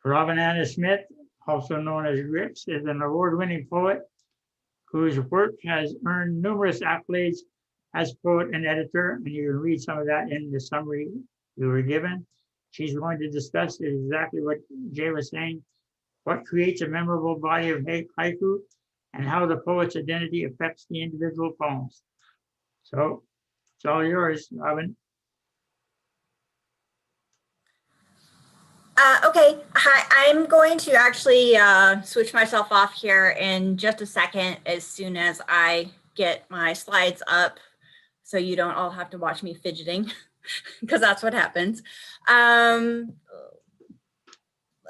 Vandana Smith, also known as GRIX, is an award-winning poet whose work has earned numerous accolades as poet and editor, and you can read some of that in the summary you were given. She's going to discuss exactly what Jay was saying, what creates a memorable body of haiku, and how the poet's identity affects the individual poems. So it's all yours, Robin. Okay, hi, I'm going to actually switch myself off here in just a second as soon as I get my slides up, so you don't all have to watch me fidgeting, because that's what happens.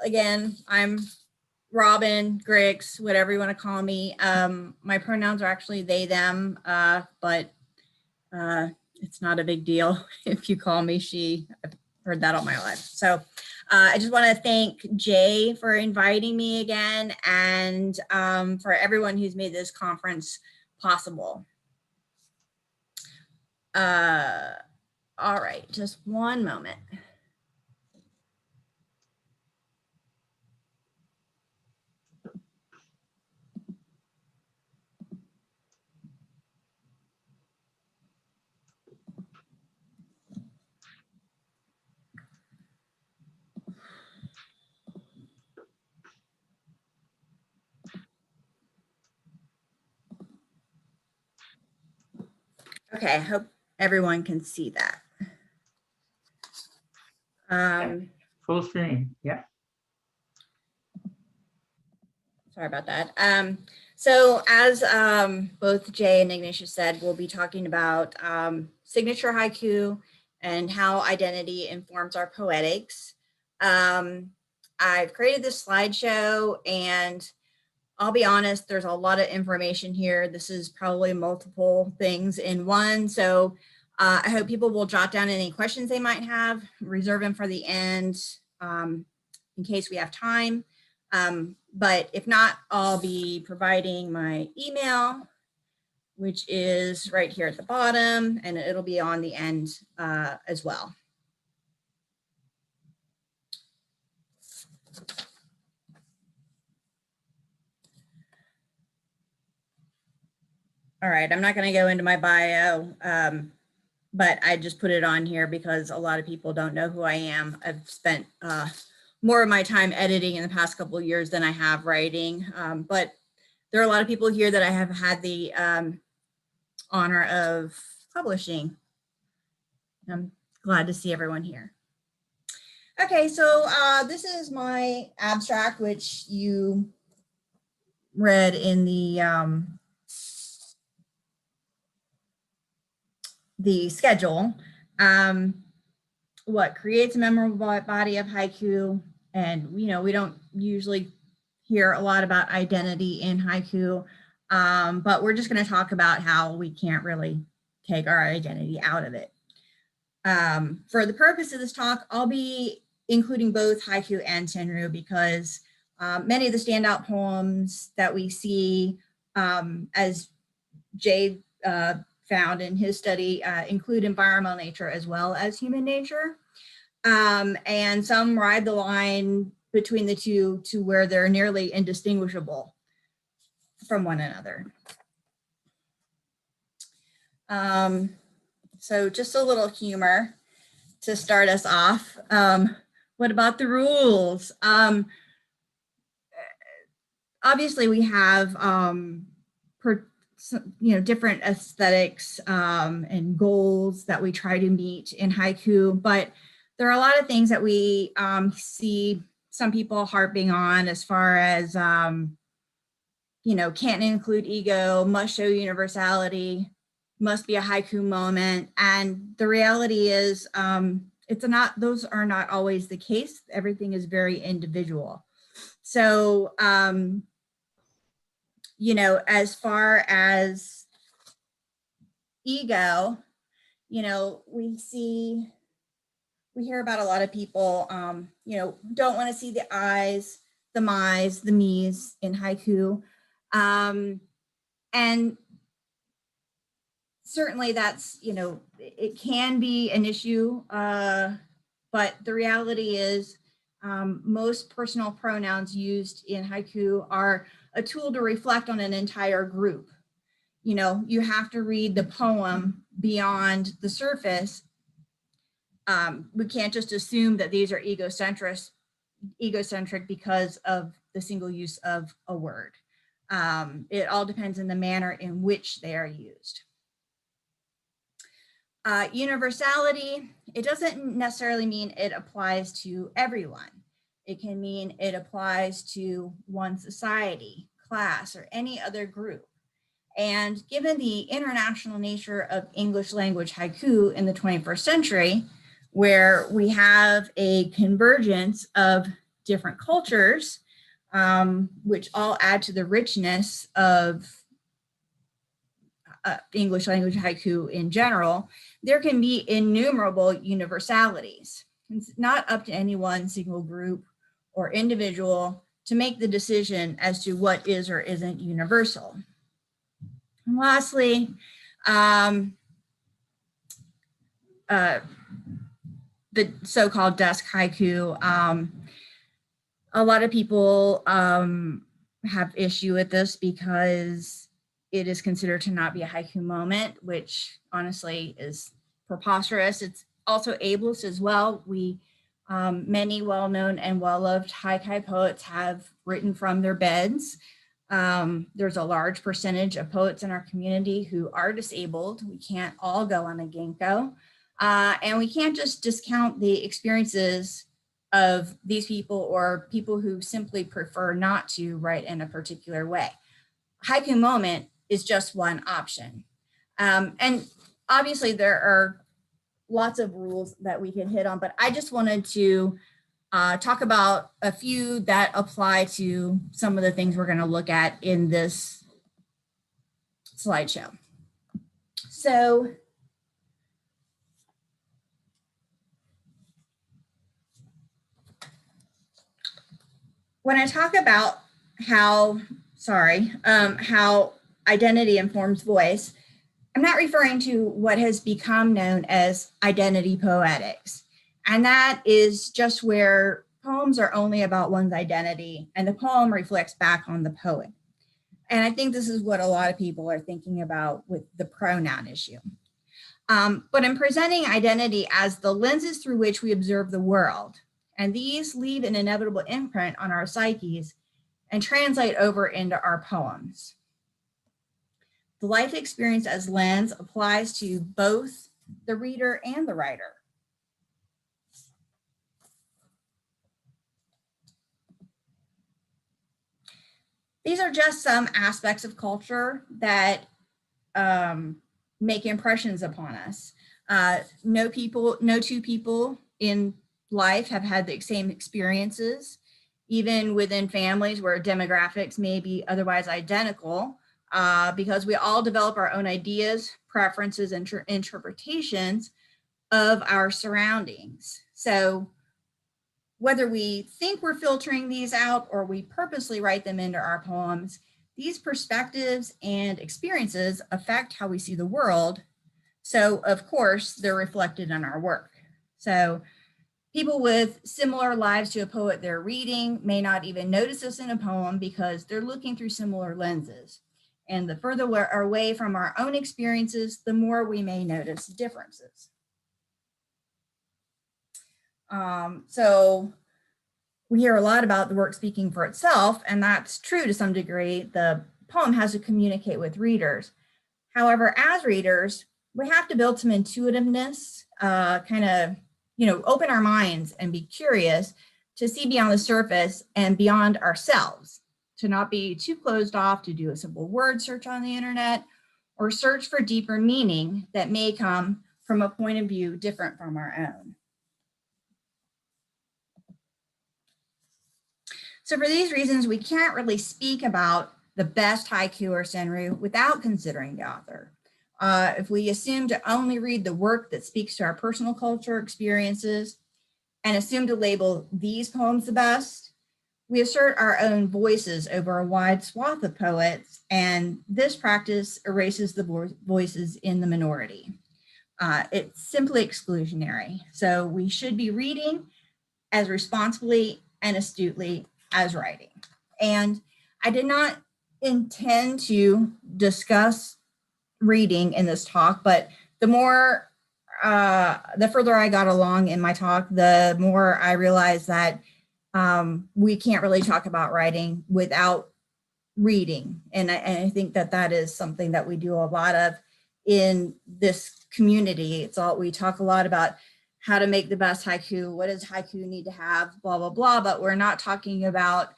Again, I'm Robin, GRIX, whatever you want to call me. My pronouns are actually they, them, but it's not a big deal if you call me she. I've heard that all my life. So I just want to thank Jay for inviting me again, and for everyone who's made this conference possible. All right, just one moment. Okay, I hope everyone can see that. Full screen, yeah. Sorry about that. So as both Jay and Ignatius said, we'll be talking about signature haiku and how identity informs our poetics. I've created this slideshow, and I'll be honest, there's a lot of information here. This is probably multiple things in one. So I hope people will jot down any questions they might have, reserve them for the end in case we have time. But if not, I'll be providing my email, which is right here at the bottom, and it'll be on the end as well. All right, I'm not going to go into my bio, but I just put it on here because a lot of people don't know who I am. I've spent more of my time editing in the past couple of years than I have writing, but there are a lot of people here that I have had the honor of publishing. I'm glad to see everyone here. Okay, so this is my abstract, which you read in the schedule. What creates a memorable body of haiku, and we don't usually hear a lot about identity in haiku, but we're just going to talk about how we can't really take our identity out of it. For the purpose of this talk, I'll be including both haiku and tenryu because many of the standout poems that we see, as Jay found in his study, include environmental nature as well as human nature. And some ride the line between the two to where they're nearly indistinguishable from one another. So just a little humor to start us off. What about the rules? Obviously we have different aesthetics and goals that we try to meet in haiku, but there are a lot of things that we see some people harping on as far as, can't include ego, must show universality, must be a haiku moment. And the reality is those are not always the case. Everything is very individual. So, as far as ego, we hear about a lot of people, don't want to see the I's, the my's, the me's in haiku. And certainly that's, it can be an issue, but the reality is Most personal pronouns used in haiku are a tool to reflect on an entire group. You know, you have to read the poem beyond the surface. We can't just assume that these are egocentric because of the single use of a word. It all depends on the manner in which they are used. Universality, it doesn't necessarily mean it applies to everyone. It can mean it applies to one society, class, or any other group. And given the international nature of English language haiku in the 21st century, where we have a convergence of different cultures, which all add to the richness of English language haiku in general, there can be innumerable universalities. It's not up to any one single group or individual to make the decision as to what is or isn't universal. And lastly, the so-called desk haiku. A lot of people have issue with this because it is considered to not be a haiku moment, which honestly is preposterous. It's also ableist as well. Many well-known and well-loved haiku poets have written from their beds. There's a large percentage of poets in our community who are disabled. We can't all go on a ginkgo. And we can't just discount the experiences of these people or people who simply prefer not to write in a particular way. Haiku moment is just one option. And obviously there are lots of rules that we can hit on, but I just wanted to talk about a few that apply to some of the things we're going to look at in this slideshow. So when I talk about how identity informs voice, I'm not referring to what has become known as identity poetics. And that is just where poems are only about one's identity and the poem reflects back on the poet. And I think this is what a lot of people are thinking about with the pronoun issue. But in presenting identity as the lenses through which we observe the world, and these leave an inevitable imprint on our psyches and translate over into our poems. The life experience as lens applies to both the reader and the writer. These are just some aspects of culture that make impressions upon us. No two people in life have had the same experiences, even within families where demographics may be otherwise identical, because we all develop our own ideas, preferences, and interpretations of our surroundings. So whether we think we're filtering these out or we purposely write them into our poems, these perspectives and experiences affect how we see the world. So of course, they're reflected in our work. So people with similar lives to a poet they're reading may not even notice this in a poem because they're looking through similar lenses. And the further we're away from our own experiences, the more we may notice differences. So we hear a lot about the work speaking for itself, and that's true to some degree. The poem has to communicate with readers. However, as readers, we have to build some intuitiveness, open our minds and be curious to see beyond the surface and beyond ourselves, to not be too closed off to do a simple word search on the internet or search for deeper meaning that may come from a point of view different from our own. So for these reasons, we can't really speak about the best haiku or senryu without considering the author. If we assume to only read the work that speaks to our personal culture experiences and assume to label these poems the best, we assert our own voices over a wide swath of poets, and this practice erases the voices in the minority. It's simply exclusionary. So we should be reading as responsibly and astutely as writing. And I did not intend to discuss reading in this talk, but the further I got along in my talk, the more I realized that we can't really talk about writing without reading. And I think that that is something that we do a lot of in this community. We talk a lot about how to make the best haiku, what does haiku need to have, blah, blah, blah, but we're not talking about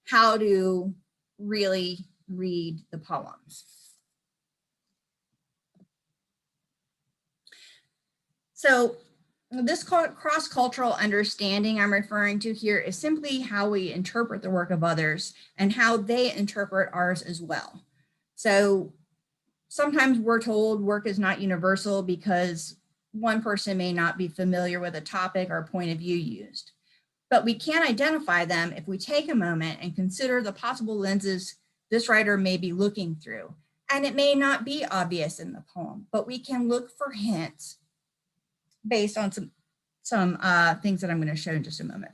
how to really read the poems. So this cross-cultural understanding I'm referring to here is simply how we interpret the work of others and how they interpret ours as well. So sometimes we're told work is not universal because one person may not be familiar with a topic or point of view used. But we can identify them if we take a moment and consider the possible lenses this writer may be looking through. And it may not be obvious in the poem, but we can look for hints based on some things that I'm going to show in just a moment.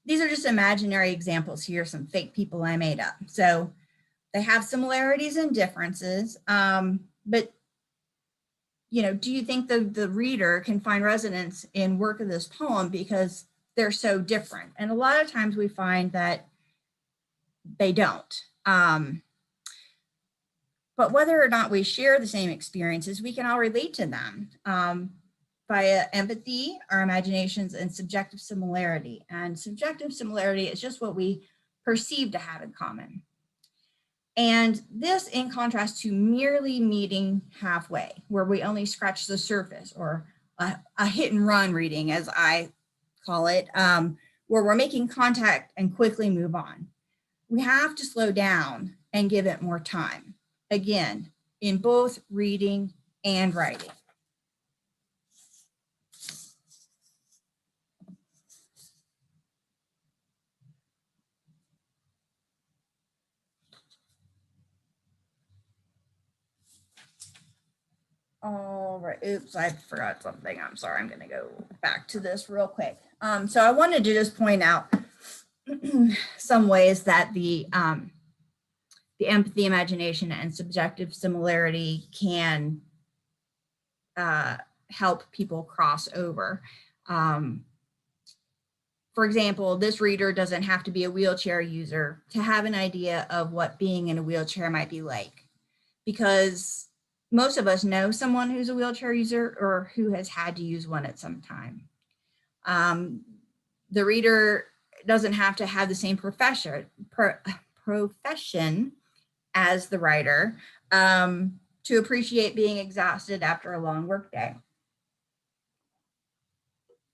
These are just imaginary examples here, some fake people I made up. So they have similarities and differences, but do you think the reader can find resonance in work of this poem because they're so different? And a lot of times we find that they don't. But whether or not we share the same experiences, we can all relate to them via empathy, our imaginations, and subjective similarity. And subjective similarity is just what we perceive to have in common. And this in contrast to merely meeting halfway, where we only scratch the surface, or a hit and run reading, as I call it, where we're making contact and quickly move on. We have to slow down and give it more time. Again, in both reading and writing. All right, oops, I forgot something. I'm sorry, I'm gonna go back to this real quick. So I wanted to just point out some ways that the empathy, imagination, and subjective similarity can help people cross over. For example, this reader doesn't have to be a wheelchair user to have an idea of what being in a wheelchair might be like, because most of us know someone who's a wheelchair user or who has had to use one at some time. The reader doesn't have to have the same profession as the writer to appreciate being exhausted after a long workday.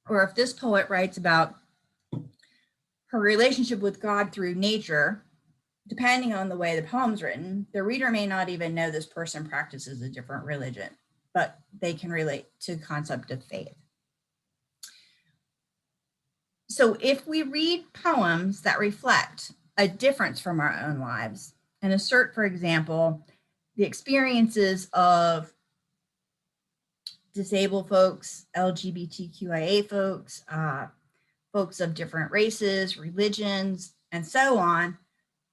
Or if this poet writes about her relationship with God through nature, depending on the way the poem's written, the reader may not even know this person practices a different religion, but they can relate to the concept of faith. So if we read poems that reflect a difference from our own lives and assert, for example, the experiences of disabled folks, LGBTQIA folks, folks of different races, religions, and so on,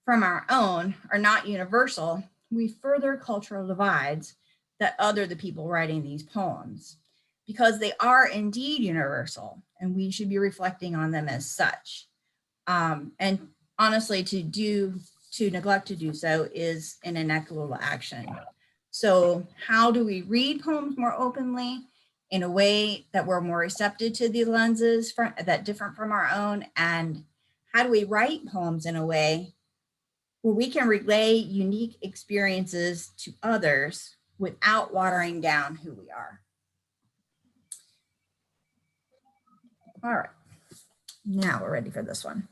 from our own are not universal, we further cultural divides that other the people writing these poems, because they are indeed universal and we should be reflecting on them as such. And honestly, to neglect to do so is an inequitable action. So how do we read poems more openly in a way that we're more receptive to the lenses that different from our own? And how do we write poems in a way where we can relay unique experiences to others without watering down who we are? All right, now we're ready for this one.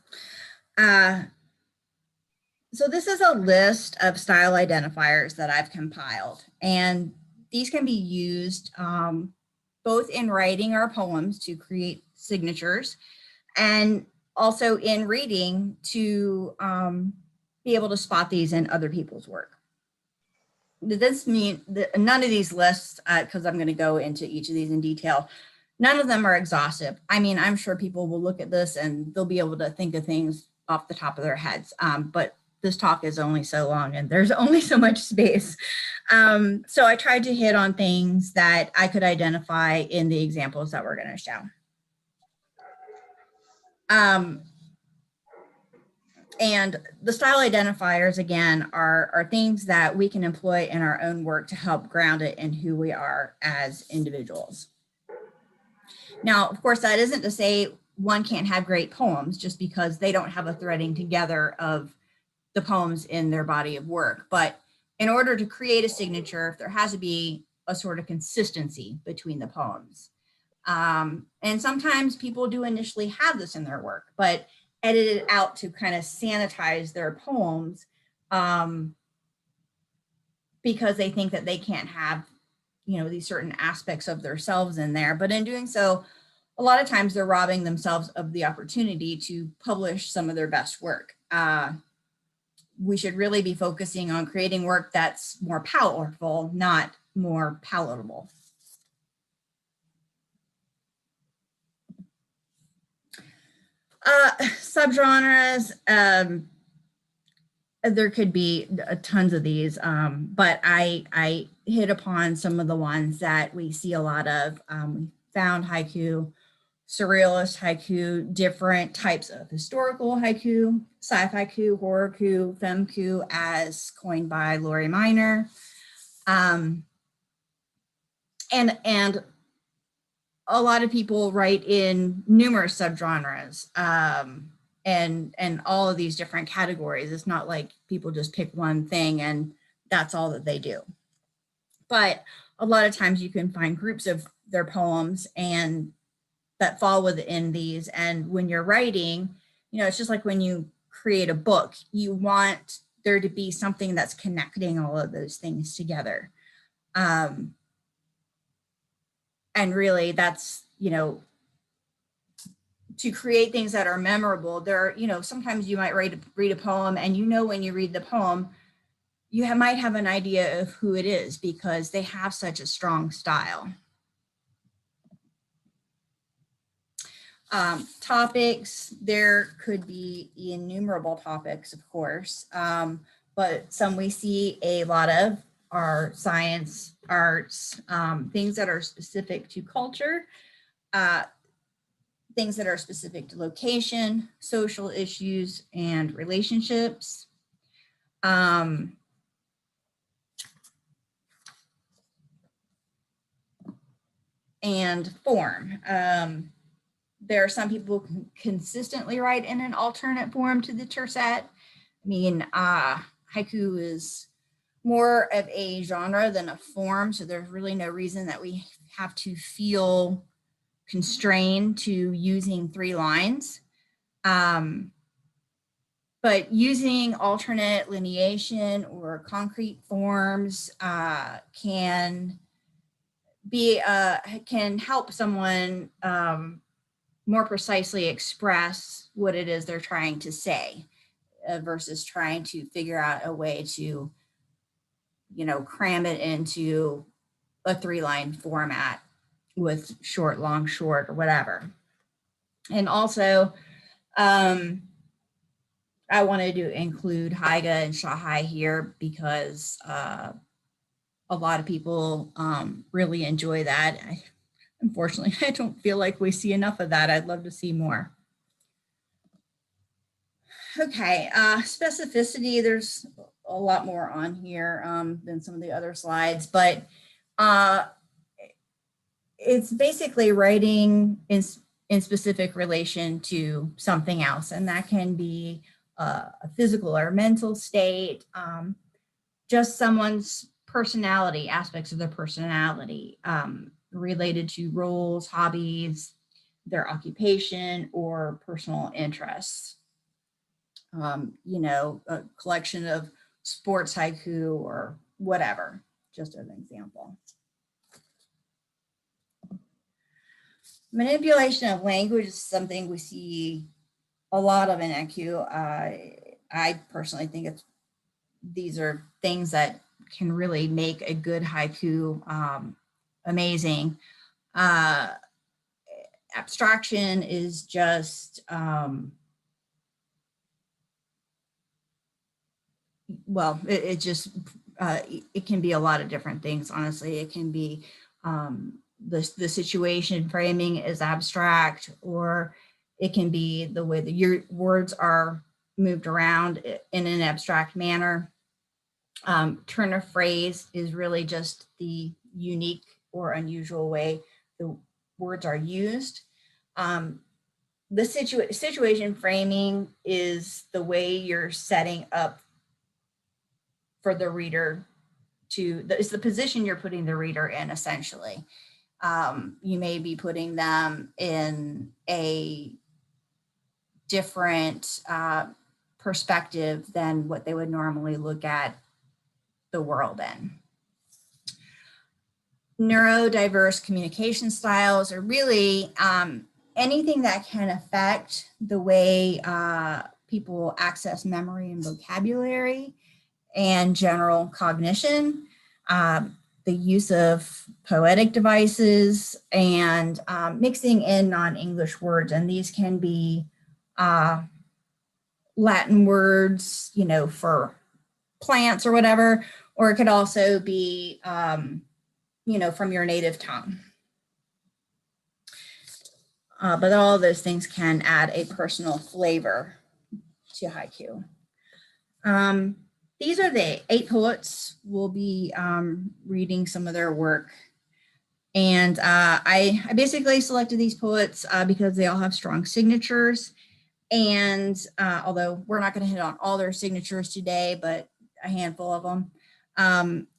So this is a list of style identifiers that I've compiled, and these can be used both in writing our poems to create signatures and also in reading to be able to spot these in other people's work. Does this mean that none of these lists, because I'm going to go into each of these in detail, None of them are exhaustive. I mean, I'm sure people will look at this and they'll be able to think of things off the top of their heads, but this talk is only so long and there's only so much space. So I tried to hit on things that I could identify in the examples that we're going to show. And the style identifiers, again, are things that we can employ in our own work to help ground it in who we are as individuals. Now, of course, that isn't to say one can't have great poems just because they don't have a threading together of the poems in their body of work. But in order to create a signature, there has to be a sort of consistency between the poems. And sometimes people do initially have this in their work, but edit it out to kind of sanitize their poems because they think that they can't have, you know, these certain aspects of themselves in there. But in doing so, a lot of times they're robbing themselves of the opportunity to publish some of their best work. We should really be focusing on creating work that's more powerful, not more palatable. Subgenres, there could be tons of these, but I hit upon some of the ones that we see a lot of. Found haiku, surrealist haiku, different types of historical haiku, sci-fi haiku, horror haiku, femku, as coined by Lori Minor, and a lot of people write in numerous subgenres and all of these different categories. It's not like people just pick one thing and that's all that they do. But a lot of times you can find groups of their poems and that fall within these. And when you're writing, you know, it's just like when you create a book, you want there to be something that's connecting all of those things together. And really that's, you know, to create things that are memorable. There, you know, sometimes you might read a poem and, you know, when you read the poem, you might have an idea of who it is because they have such a strong style. Topics, there could be innumerable topics, of course, but some we see a lot of are science, arts, things that are specific to culture, things that are specific to location, social issues, and relationships. And form. There are some people who consistently write in an alternate form to the tercet. I mean, haiku is more of a genre than a form, so there's really no reason that we have to feel constrained to using 3 lines. But using alternate lineation or concrete forms can help someone more precisely express what it is they're trying to say versus trying to figure out a way to, you know, cram it into a 3-line format with short, long, short, or whatever. And also, I wanted to include Haiga and Shahai here because a lot of people really enjoy that. Unfortunately, I don't feel like we see enough of that. I'd love to see more. Okay, specificity, there's a lot more on here than some of the other slides, but it's basically writing in specific relation to something else, and that can be a physical or mental state, just someone's personality, aspects of their personality, related to roles, hobbies, their occupation, or personal interests. You know, a collection of sports haiku or whatever, just as an example. Manipulation of language is something we see a lot of in haiku. I personally think these are things that can really make a good haiku amazing. abstraction is just, well, it just, it can be a lot of different things, honestly. It can be the situation framing is abstract, or it can be the way that your words are moved around in an abstract manner. Turn of phrase is really just the unique or unusual way the words are used. The situation framing is the way you're setting up for the reader to, it's the position you're putting the reader in, essentially. You may be putting them in a different perspective than what they would normally look at the world in. Neurodiverse communication styles are really anything that can affect the way people access memory and vocabulary and general cognition, the use of poetic devices, and mixing in non-English words. And these can be Latin words, you know, for plants or whatever, or it could also be, you know, from your native tongue. But all of those things can add a personal flavor to haiku. These are the 8 poets. We'll be reading some of their work. And I basically selected these poets because they all have strong signatures. And although we're not going to hit on all their signatures today, but a handful of them.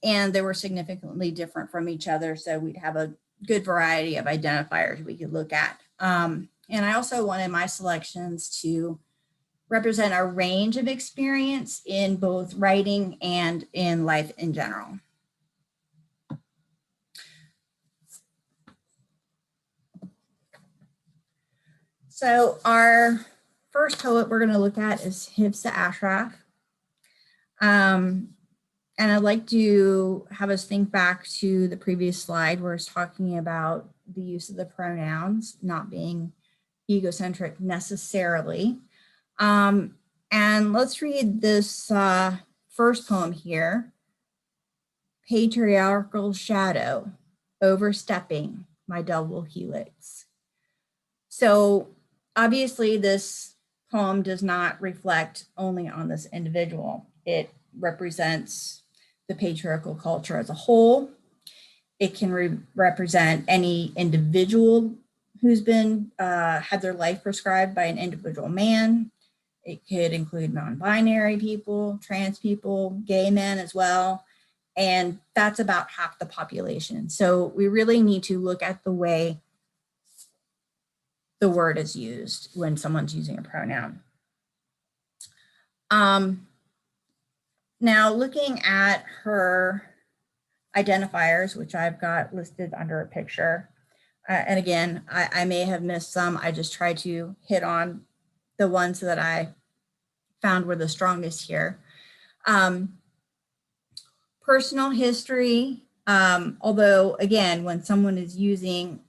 And they were significantly different from each other. So we'd have a good variety of identifiers we could look at. And I also wanted my selections to represent a range of experience in both writing and in life in general. So our first poet we're going to look at is Hilsa Ashraf. And I'd like to have us think back to the previous slide where it's talking about the use of the pronouns not being egocentric necessarily. And let's read this first poem here, Patriarchal Shadow, Overstepping My Double Helix. So obviously this poem does not reflect only on this individual. It represents the patriarchal culture as a whole. It can represent any individual who's been had their life prescribed by an individual man. It could include non-binary people, trans people, gay men as well. And that's about half the population. So we really need to look at the way the word is used when someone's using a pronoun. Now looking at her identifiers, which I've got listed under a picture. And again, I may have missed some. I just tried to hit on the ones that I found were the strongest here. Personal history, although again, when someone is using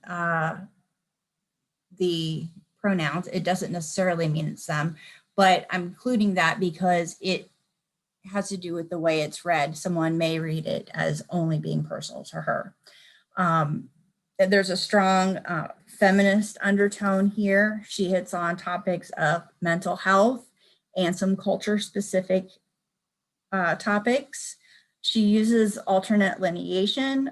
the pronouns, it doesn't necessarily mean it's them, but I'm including that because it has to do with the way it's read. Someone may read it as only being personal to her. There's a strong feminist undertone here. She hits on topics of mental health and some culture-specific topics. She uses alternate lineation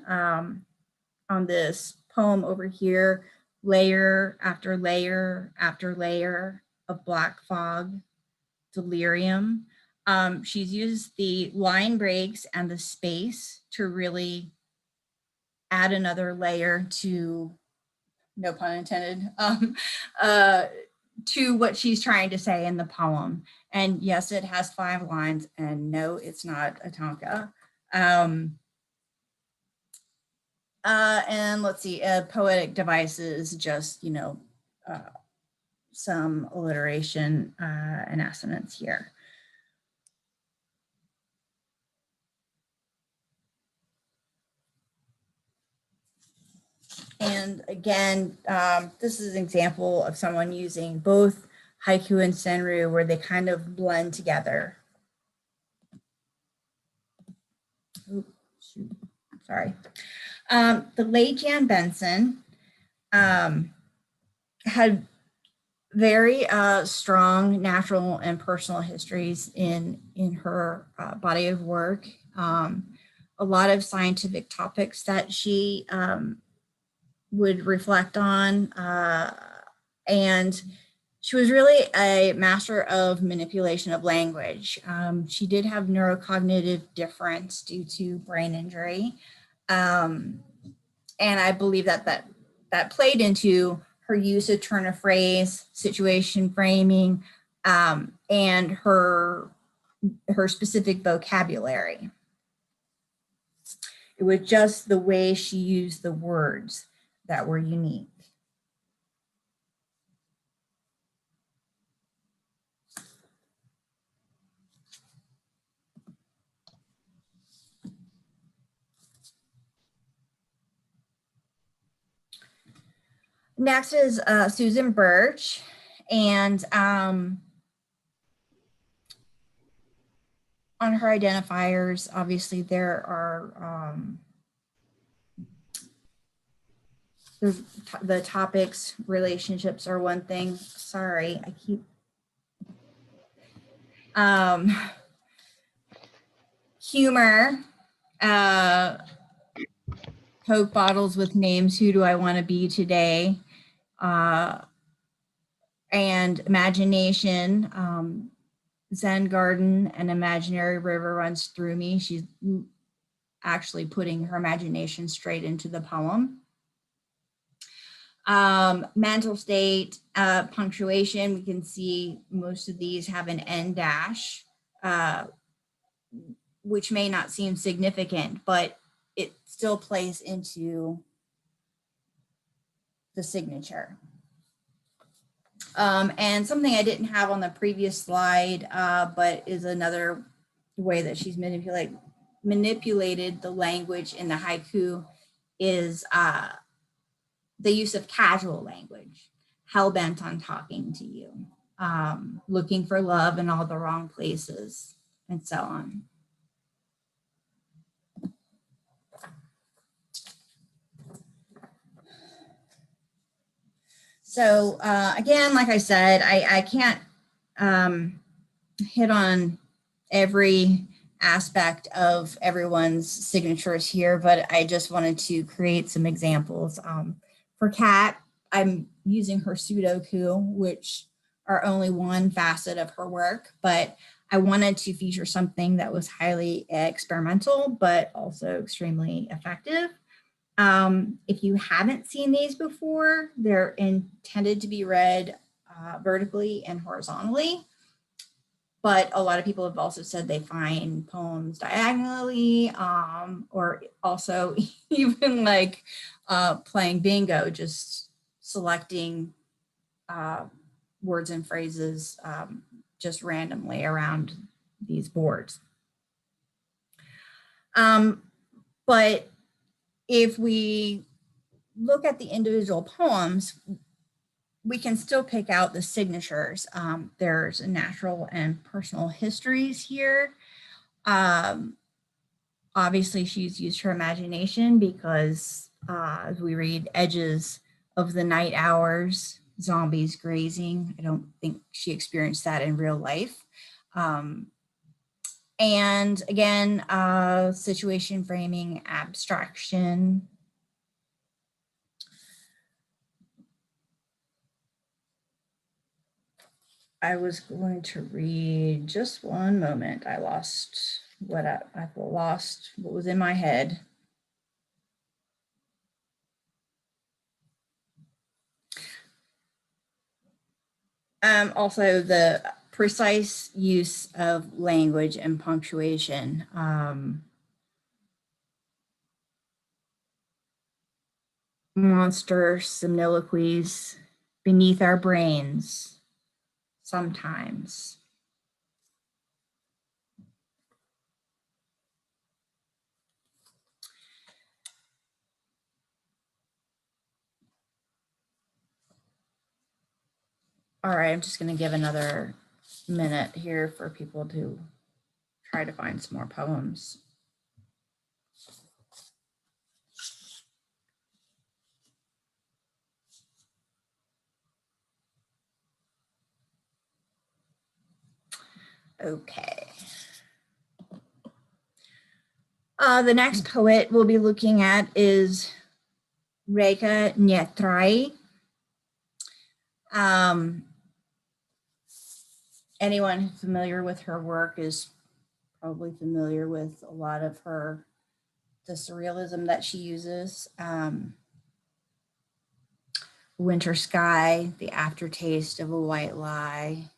on this poem over here, layer after layer after layer of black fog, delirium. She's used the line breaks and the space to really add another layer to, no pun intended, to what she's trying to say in the poem. And yes, it has 5 lines, and no, it's not a tanka. And let's see, poetic devices, just, you know, some alliteration and assonance here. And again, this is an example of someone using both haiku and senryu where they kind of blend together. Oops, shoot, sorry. The late Jan Benson had very strong natural and personal histories in her body of work. A lot of scientific topics that she would reflect on, and she was really a master of manipulation of language. She did have neurocognitive difference due to brain injury, and I believe that played into her use of turn of phrase, situation framing, and her specific vocabulary. It was just the way she used the words that were unique. Next is Susan Burch, and on her identifiers, obviously there are the topics, relationships are one thing. Sorry, I keep humor, Coke bottles with names, who do I want to be today? And imagination, Zen garden, an imaginary river runs through me. She's actually putting her imagination straight into the poem. Mental state, punctuation, we can see most of these have an end dash, which may not seem significant, but it still plays into the signature. And something I didn't have on the previous slide, but is another way that she's manipulated the language in the haiku is the use of casual language, hell-bent on talking to you, looking for love in all the wrong places, and so on. So again, like I said, I can't hit on every aspect of everyone's signatures here, but I just wanted to create some examples. For Kat, I'm using her Sudoku, which are only one facet of her work, but I wanted to feature something that was highly experimental, but also extremely effective. If you haven't seen these before, they're intended to be read vertically and horizontally, but a lot of people have also said they find poems diagonally, or also even like playing bingo, just selecting words and phrases just randomly around these boards. But if we look at the individual poems, we can still pick out the signatures. There's natural and personal histories here. Obviously, she's used her imagination because as we read edges of the night hours, zombies grazing. I don't think she experienced that in real life. And again, situation framing, abstraction. I was going to read, just one moment. I lost what what was in my head. Also the precise use of language and punctuation. Monster soliloquies beneath our brains sometimes. All right, I'm just going to give another minute here for people to try to find some more poems. Okay. The next poet we'll be looking at is Réka Nyitrai. Anyone familiar with her work is probably familiar with a lot of the surrealism that she uses. Winter Sky, The Aftertaste of a White Lie,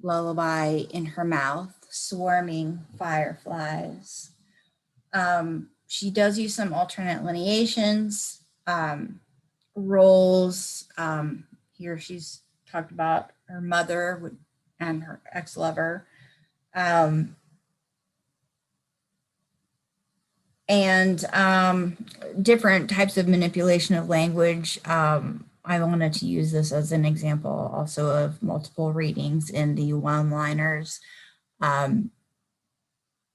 Lullaby in Her Mouth, Swarming Fireflies. She does use some alternate lineations, roles. Here she's talked about her mother and her ex-lover. And different types of manipulation of language. I wanted to use this as an example also of multiple readings in the one-liners,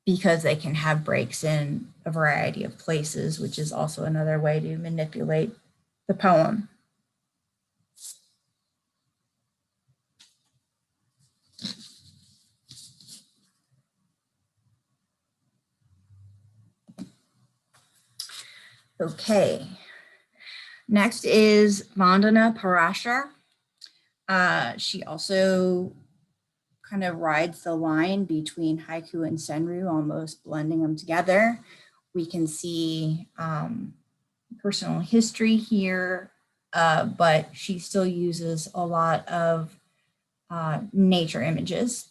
because they can have breaks in a variety of places, which is also another way to manipulate the poem. Okay, next is Vandana Parashar. She also kind of rides the line between haiku and senryu, almost blending them together. We can see personal history here, but she still uses a lot of nature images.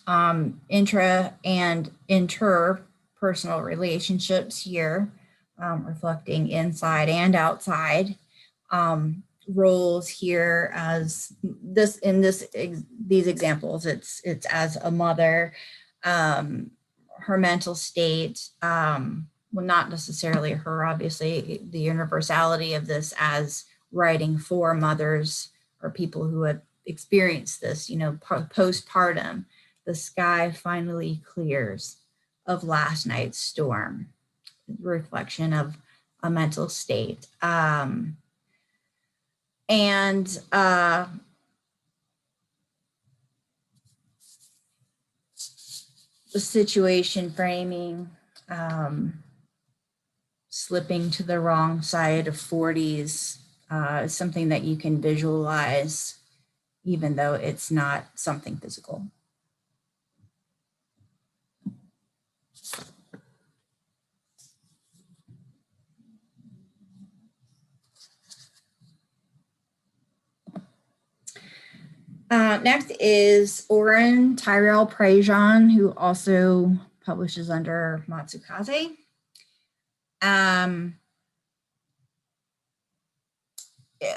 Intra and interpersonal relationships here, reflecting inside and outside. Roles here as these examples, it's as a mother, her mental state, well, not necessarily her, obviously, the universality of this as writing for mothers or people who have experienced this, postpartum. The sky finally clears of last night's storm, reflection of a mental state. The situation framing, slipping to the wrong side of 40s, is something that you can visualize, even though it's not something physical. Next is Orrin Tyrell Prejéan, who also publishes under Matsukaze.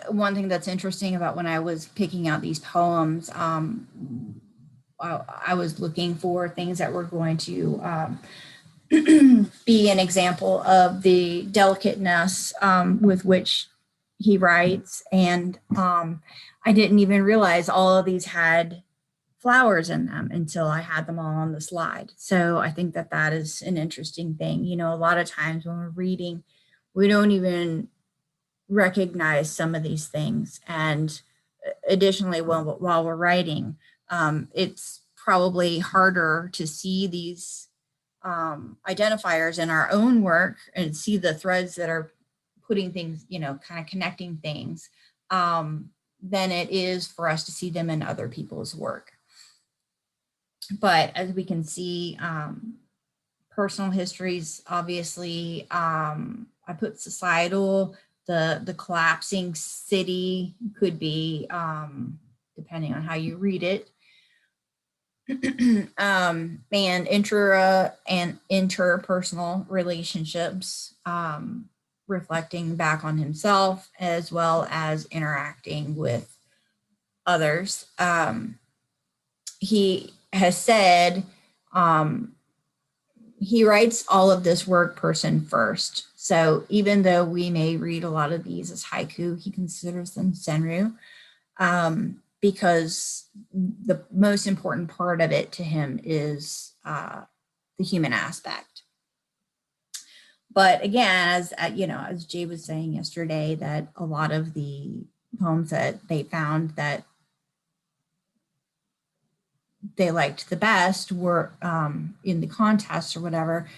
One thing that's interesting about when I was picking out these poems, I was looking for things that were going to be an example of the delicateness with which he writes. And I didn't even realize all of these had flowers in them until I had them all on the slide. So I think that that is an interesting thing. A lot of times when we're reading, we don't even recognize some of these things. And additionally, while we're writing, it's probably harder to see these identifiers in our own work and see the threads that are putting things, kind of connecting things, than it is for us to see them in other people's work. But as we can see, personal histories, obviously, I put societal, the collapsing city could be, depending on how you read it, and intra and interpersonal relationships, reflecting back on himself as well as interacting with others. He has said he writes all of this work person first. So even though we may read a lot of these as haiku, he considers them senryu, because the most important part of it to him is the human aspect. But again, as you know, as Jay was saying yesterday, that a lot of the poems that they found that they liked the best were in the contest or whatever,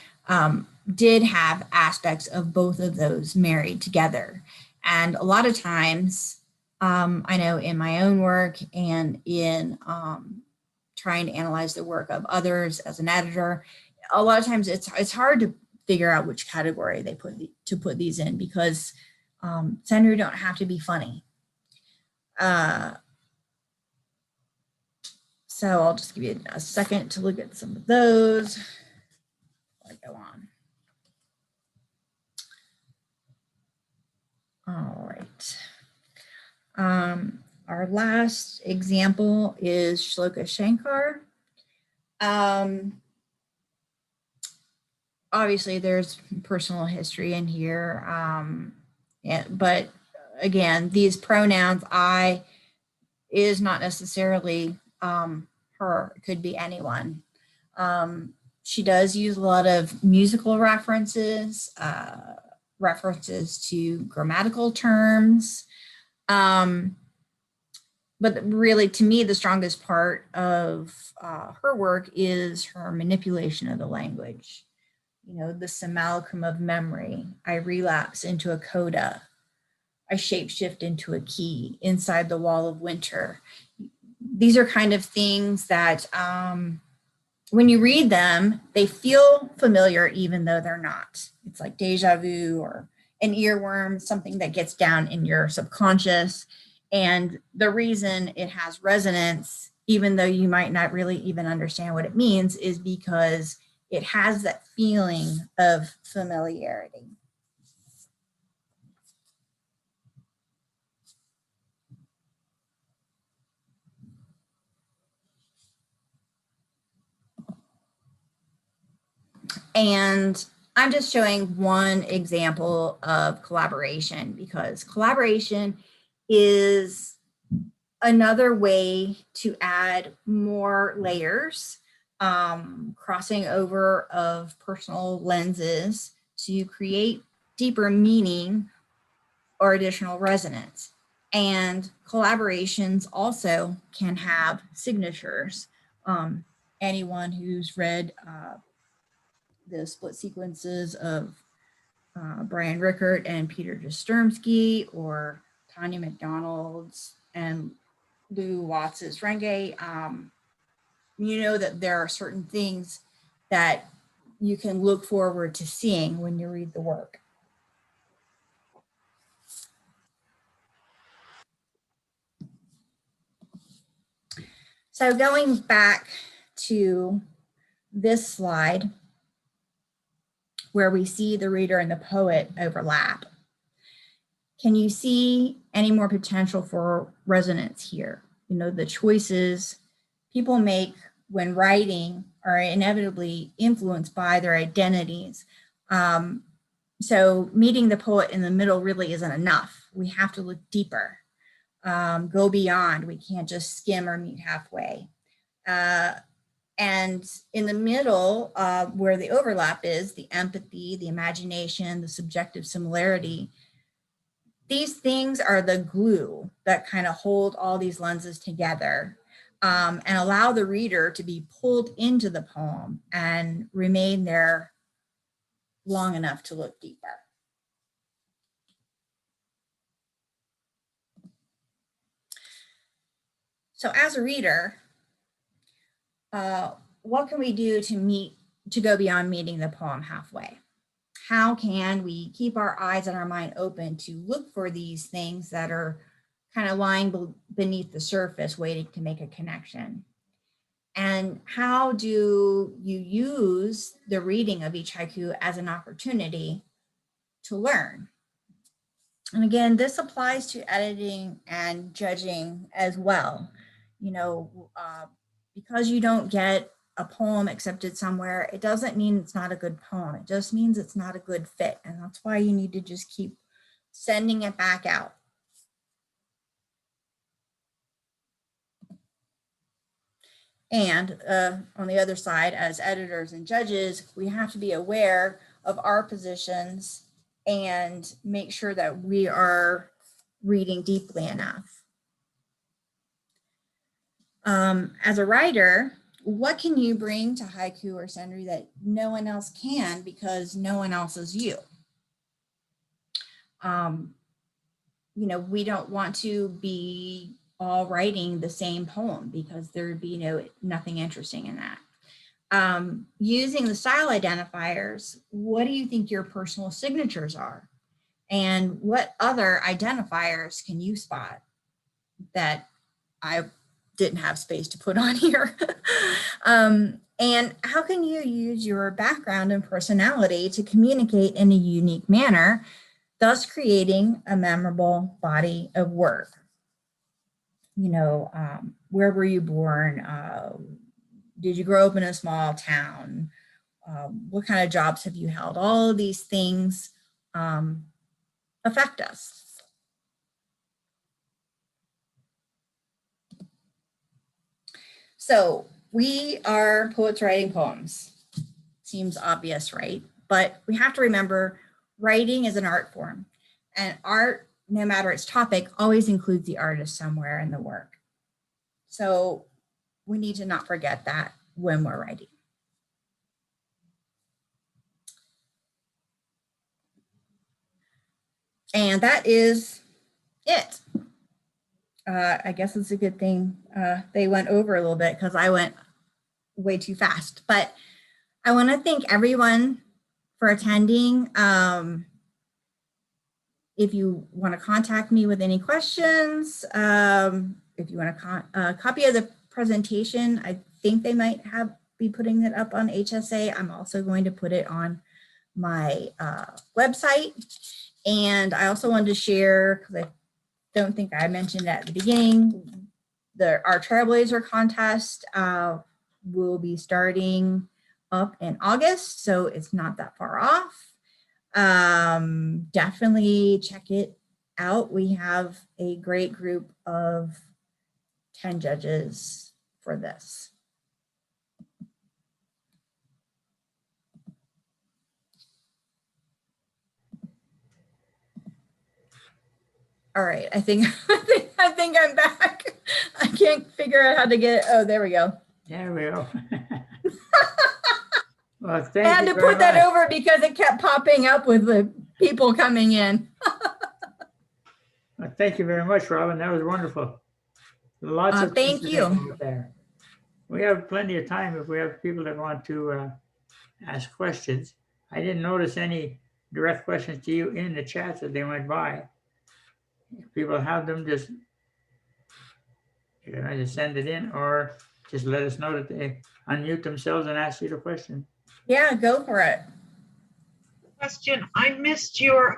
did have aspects of both of those married together. And a lot of times, I know in my own work and in trying to analyze the work of others as an editor, a lot of times it's hard to figure out which category they put these in, because senryu don't have to be funny. So I'll just give you a second to look at some of those before I go on. All right. Our last example is Shloka Shankar. Obviously, there's personal history in here, but again, these pronouns, I, is not necessarily her. It could be anyone. She does use a lot of musical references, references to grammatical terms. But really, to me, the strongest part of her work is her manipulation of the language. You know, the simulacrum of memory. I relapse into a coda. I shapeshift into a key inside the wall of winter. These are kind of things that when you read them, they feel familiar even though they're not. It's like deja vu or an earworm, something that gets down in your subconscious. And the reason it has resonance, even though you might not really even understand what it means, is because it has that feeling of familiarity. And I'm just showing one example of collaboration, because collaboration is another way to add more layers, crossing over of personal lenses to create deeper meaning or additional resonance. And collaborations also can have signatures. Anyone who's read the split sequences of Brian Rickert and Peter Jastrzemski, or Tanya McDonald's and Lou Watts's Renge, you know that there are certain things that you can look forward to seeing when you read the work. So going back to this slide, where we see the reader and the poet overlap, can you see any more potential for resonance here? You know, the choices people make when writing are inevitably influenced by their identities. So meeting the poet in the middle really isn't enough. We have to look deeper, go beyond. We can't just skim or meet halfway. And in the middle, where the overlap is, the empathy, the imagination, the subjective similarity, these things are the glue that kind of hold all these lenses together, and allow the reader to be pulled into the poem and remain there long enough to look deeper. So as a reader, what can we do to go beyond meeting the poem halfway? How can we keep our eyes and our mind open to look for these things that are kind of lying beneath the surface, waiting to make a connection? And how do you use the reading of each haiku as an opportunity to learn? And again, this applies to editing and judging as well. You know, because you don't get a poem accepted somewhere, it doesn't mean it's not a good poem. It just means it's not a good fit. And that's why you need to just keep sending it back out. And on the other side, as editors and judges, we have to be aware of our positions and make sure that we are reading deeply enough. As a writer, what can you bring to haiku or senri that no one else can because no one else is you? You know, we don't want to be all writing the same poem because there would be nothing interesting in that. Using the style identifiers, what do you think your personal signatures are? And what other identifiers can you spot that I didn't have space to put on here? And how can you use your background and personality to communicate in a unique manner, thus creating a memorable body of work? You know, where were you born? Did you grow up in a small town? What kind of jobs have you held? All of these things affect us. So we are poets writing poems. Seems obvious, right? But we have to remember writing is an art form, and art, no matter its topic, always includes the artist somewhere in the work. So we need to not forget that when we're writing. And that is it. I guess it's a good thing they went over a little bit because I went way too fast. But I want to thank everyone for attending. If you want to contact me with any questions, if you want a copy of the presentation, I think they might be putting it up on HSA. I'm also going to put it on my website. And I also wanted to share, because I don't think I mentioned at the beginning, our Trailblazer contest will be starting up in August, so it's not that far off. Definitely check it out. We have a great group of 10 judges for this. All right, I think I'm back. I can't figure out how to get, oh, there we go. There we go. Well, I had to put that over because it kept popping up with the people coming in. Well, thank you very much, Robin. That was wonderful. Lots of thank you. There. We have plenty of time if we have people that want to ask questions. I didn't notice any direct questions to you in the chats that they went by. If people have them, just you can either send it in or just let us know that they unmute themselves and ask you the question. Yeah, go for it. Question, I missed your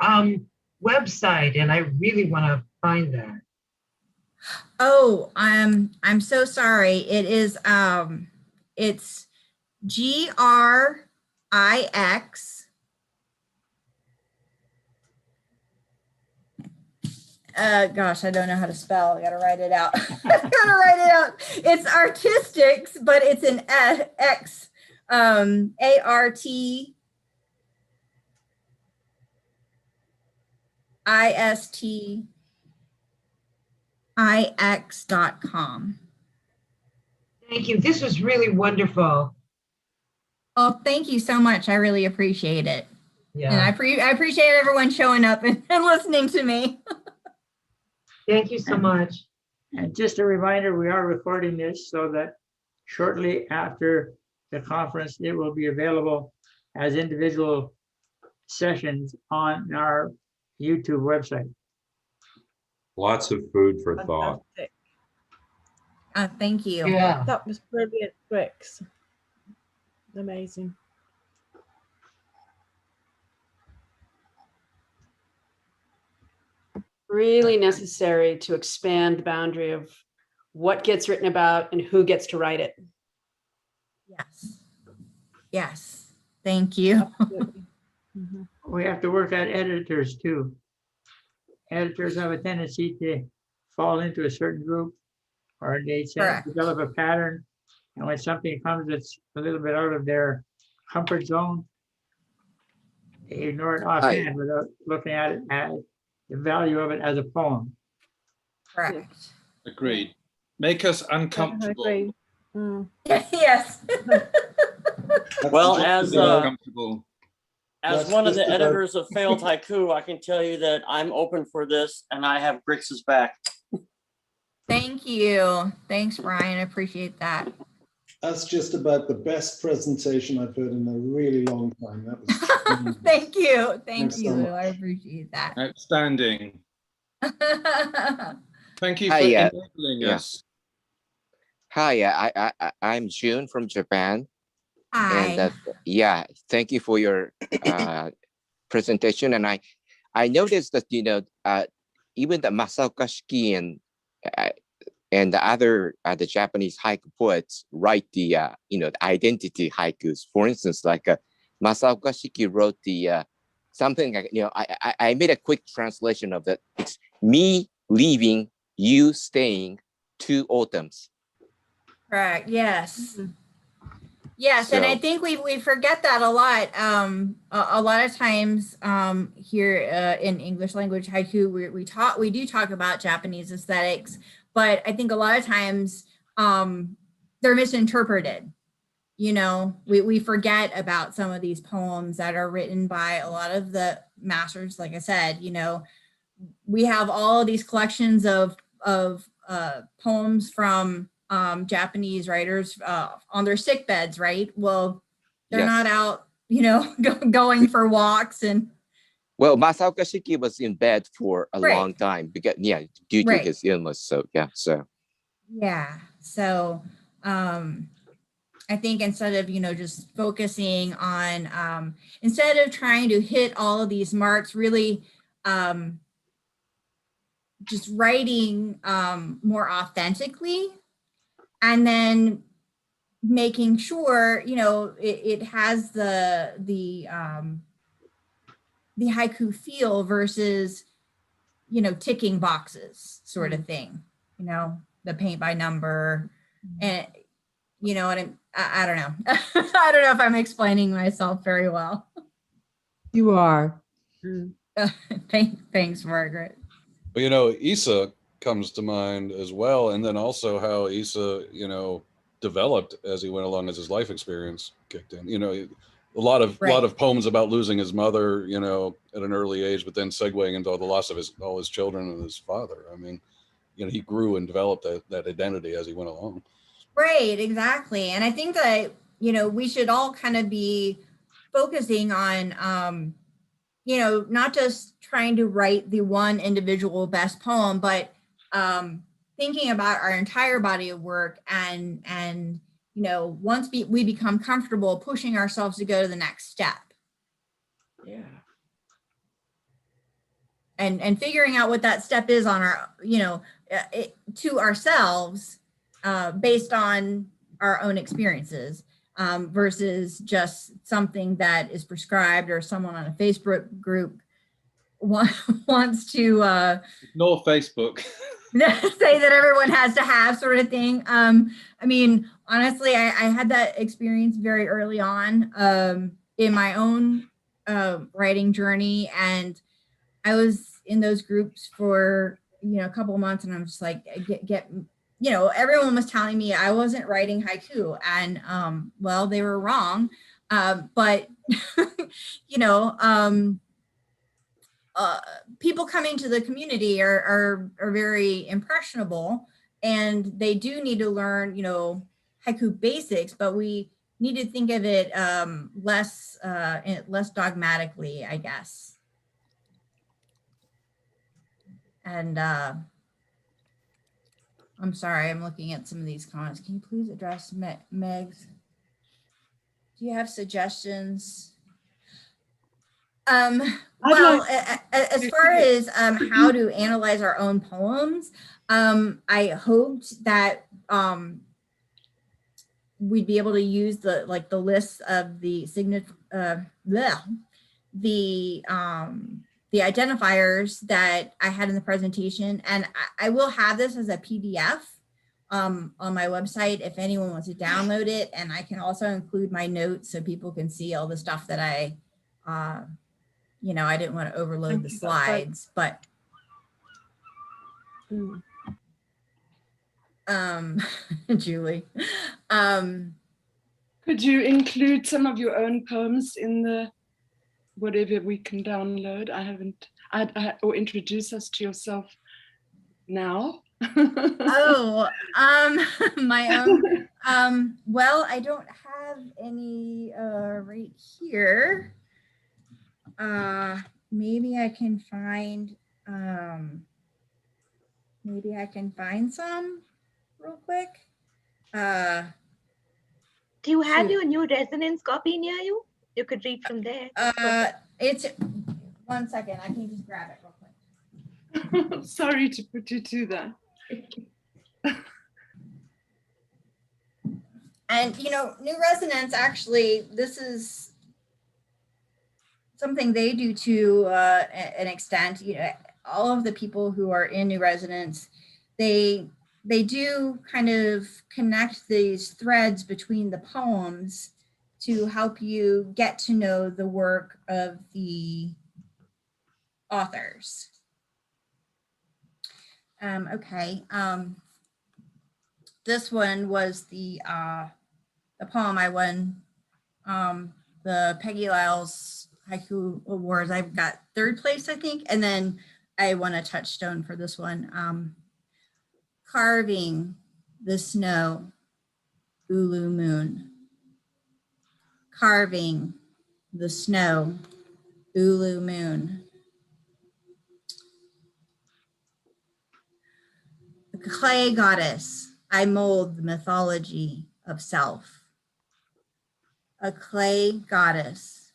website and I really want to find that. Oh, I'm so sorry. It is it's GRIX. Gosh, I don't know how to spell. I gotta write it out. It's artistics, but it's an X. ARTISTIX.com. Thank you. This was really wonderful. Oh, thank you so much. I really appreciate it. Yeah. And I appreciate everyone showing up and listening to me. Thank you so much. And just a reminder, we are recording this so that shortly after the conference, it will be available as individual sessions on our YouTube website. Lots of food for thought. Thank you. Yeah. That was brilliant, GRIX. Amazing. Really necessary to expand the boundary of what gets written about and who gets to write it. Yes. Yes. Thank you. Absolutely. Mhm. We have to work on editors too. Editors have a tendency to fall into a certain group, or they Correct. develop a pattern. And when something comes that's a little bit out of their comfort zone, they ignore it offhand without looking at it as the value of it as a poem. Correct. Agreed. Make us I uncomfortable. agree. Mm. Yes. Well, Just to be uncomfortable. as That's one of the just about- editors of Failed Haiku, I can tell you that I'm open for this and I have GRIX's back. Thank you. Thanks, Brian. I appreciate that. That's just about the best presentation I've heard in a really long time. That was tremendous. Thank you. Thank Thanks so you. much. I appreciate that. Outstanding. Thank you for Hi, enabling yeah. us. Hi, I'm June from Japan, Hi. and yeah, thank you for your presentation. And I noticed that even the Masaoka Shiki and the other the Japanese haiku poets write the the identity haikus. For instance, like Masaoka Shiki wrote the something like I made a quick translation of it. It's me leaving, you staying, 2 autumns. Correct. Yes. Mhm. Yes, and I So- think we forget that a lot. A lot of times here in English language haiku, we do talk about Japanese aesthetics, but I think a lot of times they're misinterpreted. We forget about some of these poems that are written by a lot of the masters. Like I said, we have all of these collections of poems from Japanese writers on their sick beds, right? Well, they're Yes. not out, going for walks and Well, Masaoka Shiki was in bed for a Right. long time because due to Right. his illness. So yeah. So I think instead of, just focusing on instead of trying to hit all of these marks, really just writing more authentically, and then making sure it has the haiku feel versus ticking boxes sort of thing, the paint by number, and what I don't know. I don't know if I'm explaining myself very well. You are. Thanks, Margaret. Well, Issa comes to mind as well, and then also how Issa, developed as he went along, as his life experience kicked in. A lot of poems about losing his mother, at an early age, but then segueing into the loss of all his children and his father. I mean, he grew and developed that identity as he went along. Right, exactly. And I think that, we should all kind of be focusing on, not just trying to write the one individual best poem, but thinking about our entire body of work and once we become comfortable, pushing ourselves to go to the next step. Yeah. And figuring out what that step is on our, to ourselves based on our own experiences versus just something that is prescribed or someone on a Facebook group wants to Ignore Facebook. say that everyone has to have, sort of thing. I mean, honestly, I had that experience very early on in my own writing journey, and I was in those groups for a couple of months, and I'm just like, everyone was telling me I wasn't writing haiku, and well, they were wrong, but people coming to the community are very impressionable, and they do need to learn haiku basics, but we need to think of it less dogmatically, I guess. And I'm sorry, I'm looking at some of these comments. Can you please address Meg's? Do you have suggestions? Well, as far as how to analyze our own poems, I hoped that we'd be able to use the list of the the identifiers that I had in the presentation. And I will have this as a PDF on my website if anyone wants to download it. And I can also include my notes so people can see all the stuff that I didn't want to overload the slides, but Julie. Could you include some of your own poems in the whatever we can download? Or introduce us to yourself now. My own. Well, I don't have any right here. Maybe I can find. Maybe I can find some real quick. Do you have your new resonance copy near you? You could read from there. It's 1 second. I can just grab it real quick. Sorry to put you to that. And New Resonance, actually, this is something they do to an extent. All of the people who are in New Resonance, they do kind of connect these threads between the poems to help you get to know the work of the authors. This one was the poem I won the Peggy Lyles Haiku Awards. I got 3rd place, I think, and then I won a touchstone for this one. Carving the snow, Ulu moon. Carving the snow, Ulu moon. The clay goddess, I mold the mythology of self. A clay goddess,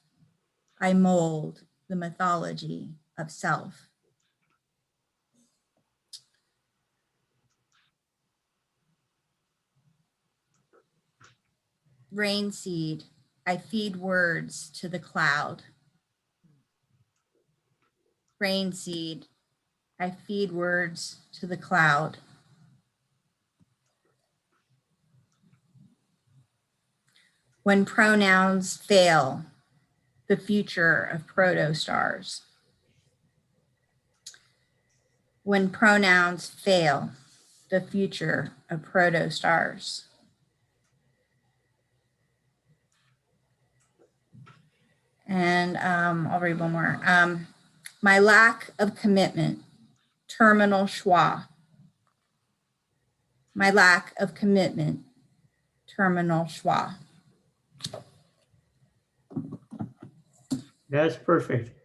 I mold the mythology of self. Rain seed, I feed words to the cloud. Rain seed, I feed words to the cloud. When pronouns fail, the future of protostars. When pronouns fail, the future of protostars. And I'll read one more. My lack of commitment, terminal schwa. My lack of commitment, terminal schwa. That's perfect.